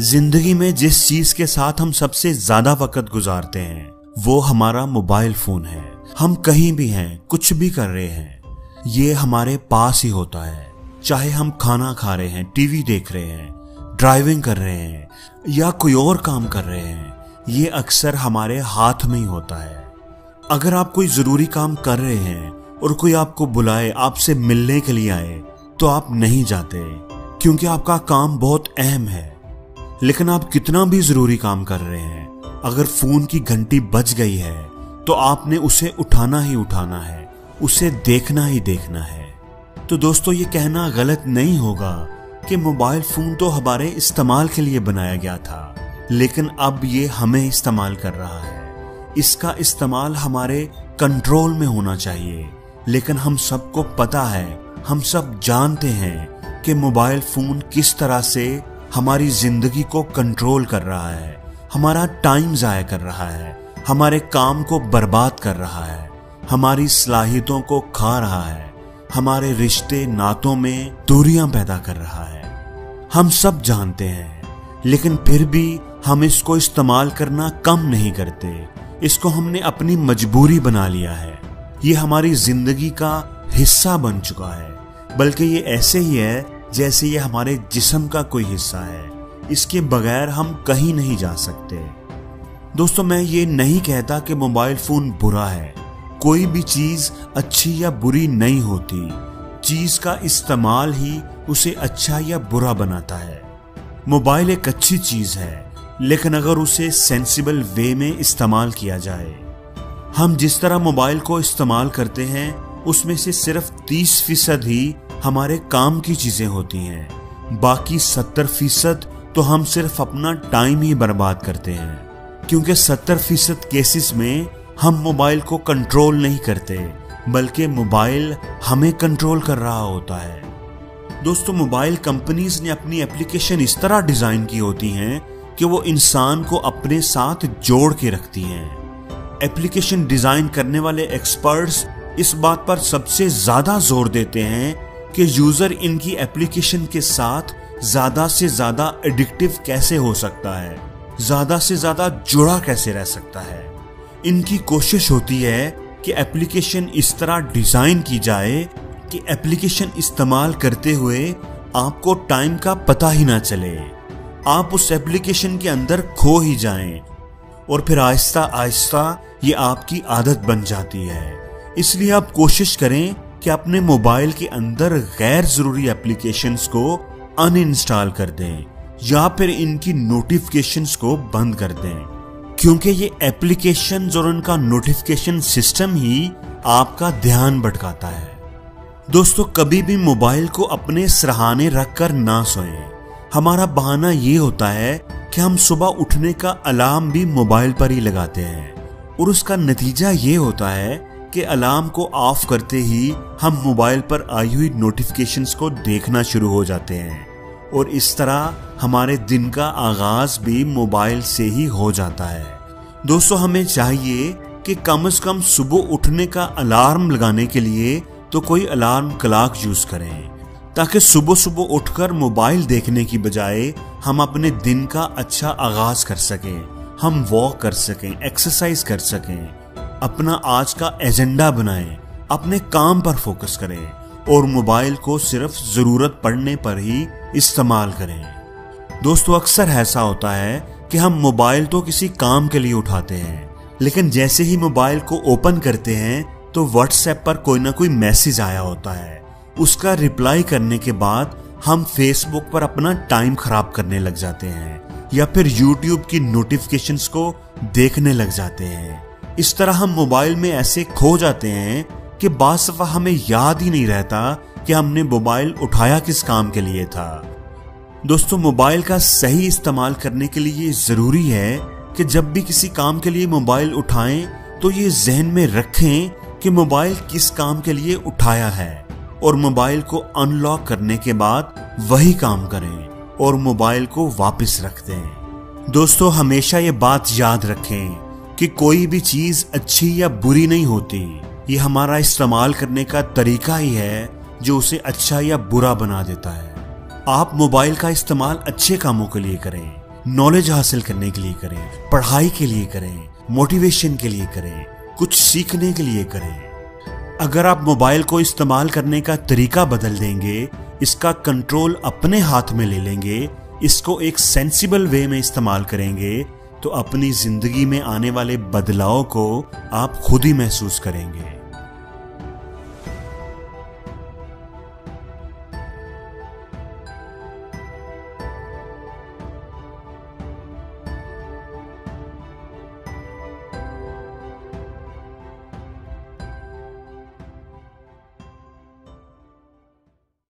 जिंदगी में जिस चीज के साथ हम सबसे ज्यादा वक्त गुजारते हैं वो हमारा मोबाइल फोन है। हम कहीं भी हैं, कुछ भी कर रहे हैं, ये हमारे पास ही होता है। चाहे हम खाना खा रहे हैं, टीवी देख रहे हैं, ड्राइविंग कर रहे हैं या कोई और काम कर रहे हैं, ये अक्सर हमारे हाथ में ही होता है। अगर आप कोई जरूरी काम कर रहे हैं और कोई आपको बुलाए, आपसे मिलने के लिए आए, तो आप नहीं जाते क्योंकि आपका काम बहुत अहम है। लेकिन आप कितना भी जरूरी काम कर रहे हैं, अगर फोन की घंटी बज गई है तो आपने उसे उठाना ही उठाना है, उसे देखना ही देखना है। तो दोस्तों, ये कहना गलत नहीं होगा कि मोबाइल फोन तो हमारे इस्तेमाल के लिए बनाया गया था, लेकिन अब ये हमें इस्तेमाल कर रहा है। इसका इस्तेमाल हमारे कंट्रोल में होना चाहिए। लेकिन हम सबको पता है, हम सब जानते हैं कि मोबाइल फोन किस तरह से हमारी जिंदगी को कंट्रोल कर रहा है, हमारा टाइम जाया कर रहा है, हमारे काम को बर्बाद कर रहा है, हमारी सलाहियतों को खा रहा है, हमारे रिश्ते नातों में दूरियां पैदा कर रहा है। हम सब जानते हैं, लेकिन फिर भी हम इसको इस्तेमाल करना कम नहीं करते। इसको हमने अपनी मजबूरी बना लिया है। ये हमारी जिंदगी का हिस्सा बन चुका है, बल्कि ये ऐसे ही है जैसे ये हमारे जिस्म का कोई हिस्सा है। इसके बगैर हम कहीं नहीं जा सकते। दोस्तों, मैं ये नहीं कहता कि मोबाइल फोन बुरा है। कोई भी चीज अच्छी या बुरी नहीं होती, चीज का इस्तेमाल ही उसे अच्छा या बुरा बनाता है। मोबाइल एक अच्छी चीज है, लेकिन अगर उसे सेंसिबल वे में इस्तेमाल किया जाए। हम जिस तरह मोबाइल को इस्तेमाल करते हैं उसमें से सिर्फ 30% ही हमारे काम की चीजें होती हैं। बाकी 70% तो हम सिर्फ अपना टाइम ही बर्बाद करते हैं, क्योंकि 70% केसेस में हम मोबाइल को कंट्रोल नहीं करते, बल्कि मोबाइल हमें कंट्रोल कर रहा होता है। दोस्तों, मोबाइल कंपनीज ने अपनी एप्लीकेशन इस तरह डिजाइन की होती हैं कि वो इंसान को अपने साथ जोड़ के रखती हैं। एप्लीकेशन डिजाइन करने वाले एक्सपर्ट्स इस बात पर सबसे ज्यादा जोर देते हैं कि यूजर इनकी एप्लीकेशन के साथ ज्यादा से ज्यादा एडिक्टिव कैसे हो सकता है, ज्यादा से ज्यादा जुड़ा कैसे रह सकता है। इनकी कोशिश होती है कि एप्लीकेशन इस तरह डिजाइन की जाए कि एप्लीकेशन इस्तेमाल करते हुए आपको टाइम का पता ही ना चले, आप उस एप्लीकेशन के अंदर खो ही जाएं और फिर आहिस्ता आहिस्ता ये आपकी आदत बन जाती है। इसलिए आप कोशिश करें कि अपने मोबाइल के अंदर गैर जरूरी एप्लीकेशंस को अनइंस्टॉल कर दें या फिर इनकी नोटिफिकेशंस को बंद कर दें, क्योंकि ये एप्लीकेशंस और उनका नोटिफिकेशन सिस्टम ही आपका ध्यान भटकाता है। दोस्तों, कभी भी मोबाइल को अपने सिरहाने रखकर ना सोएं। हमारा बहाना ये होता है कि हम सुबह उठने का अलार्म भी मोबाइल पर ही लगाते हैं और उसका नतीजा ये होता है कि अलार्म को ऑफ करते ही हम मोबाइल पर आई हुई नोटिफिकेशंस को देखना शुरू हो जाते हैं और इस तरह हमारे दिन का आगाज भी मोबाइल से ही हो जाता है। दोस्तों, हमें चाहिए कि कम से कम सुबह उठने का अलार्म लगाने के लिए तो कोई अलार्म क्लॉक यूज करें, ताकि सुबह सुबह उठकर मोबाइल देखने की बजाय हम अपने दिन का अच्छा आगाज कर सकें, हम वॉक कर सकें, एक्सरसाइज कर सकें, अपना आज का एजेंडा बनाएं, अपने काम पर फोकस करें और मोबाइल को सिर्फ जरूरत पड़ने पर ही इस्तेमाल करें। दोस्तों, अक्सर ऐसा होता है कि हम मोबाइल तो किसी काम के लिए उठाते हैं, लेकिन जैसे ही मोबाइल को ओपन करते हैं तो व्हाट्सएप पर कोई ना कोई मैसेज आया होता है। उसका रिप्लाई करने के बाद हम फेसबुक पर अपना टाइम खराब करने लग जाते हैं या फिर यूट्यूब की नोटिफिकेशंस को देखने लग जाते हैं। इस तरह हम मोबाइल में ऐसे खो जाते हैं कि बास दफा हमें याद ही नहीं रहता कि हमने मोबाइल उठाया किस काम के लिए था। दोस्तों, मोबाइल का सही इस्तेमाल करने के लिए जरूरी है कि जब भी किसी काम के लिए मोबाइल उठाएं तो ये जहन में रखें कि मोबाइल किस काम के लिए उठाया है और मोबाइल को अनलॉक करने के बाद वही काम करें और मोबाइल को वापस रख दें। दोस्तों, हमेशा ये बात याद रखें कि कोई भी चीज अच्छी या बुरी नहीं होती, ये हमारा इस्तेमाल करने का तरीका ही है जो उसे अच्छा या बुरा बना देता है। आप मोबाइल का इस्तेमाल अच्छे कामों के लिए करें, नॉलेज हासिल करने के लिए करें, पढ़ाई के लिए करें, मोटिवेशन के लिए करें, कुछ सीखने के लिए करें। अगर आप मोबाइल को इस्तेमाल करने का तरीका बदल देंगे, इसका कंट्रोल अपने हाथ में ले लेंगे, इसको एक सेंसिबल वे में इस्तेमाल करेंगे, तो अपनी जिंदगी में आने वाले बदलाव को आप खुद ही महसूस करेंगे।